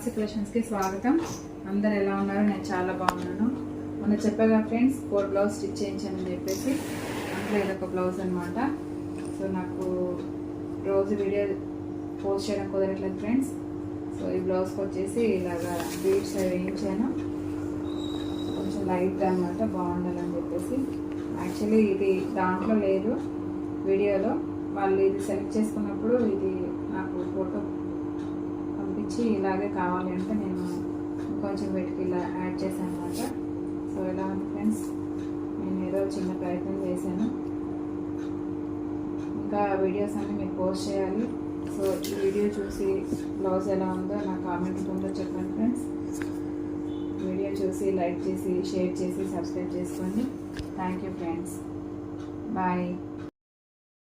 మానసి కలెక్షన్స్కి స్వాగతం. అందరు ఎలా ఉన్నారు? నేను చాలా బాగున్నాను. మొన్న చెప్పాగా ఫ్రెండ్స్ 4 బ్లౌజ్ స్టిచ్ చేయించానని చెప్పేసి, అందులో ఇదొక బ్లౌజ్ అనమాట. సో నాకు రోజు వీడియో పోస్ట్ చేయడం కుదరట్లేదు ఫ్రెండ్స్. సో ఈ బ్లౌజ్కి వచ్చేసి ఇలాగా బీడ్స్ అవి వేయించాను. కొంచెం లైట్ అనమాట, బాగుండాలని చెప్పేసి. యాక్చువల్లీ ఇది దాంట్లో లేదు వీడియోలో, వాళ్ళు ఇది సెలెక్ట్ చేసుకున్నప్పుడు ఇది నాకు ఫోటో పంపించి ఇలాగే కావాలి అంటే నేను కొంచెం వీటికి ఇలా యాడ్ చేశాను అనమాట. సో ఇలా ఉంది ఫ్రెండ్స్, నేను ఏదో చిన్న ప్రయత్నం చేశాను. ఇంకా వీడియోస్ అన్నీ మీరు పోస్ట్ చేయాలి. సో ఈ వీడియో చూసి బ్లౌజ్ ఎలా ఉందో నా కామెంట్ రూపంలో చెప్పండి ఫ్రెండ్స్. వీడియో చూసి లైక్ చేసి షేర్ చేసి సబ్స్క్రైబ్ చేసుకోండి. Thank you friends. బాయ్.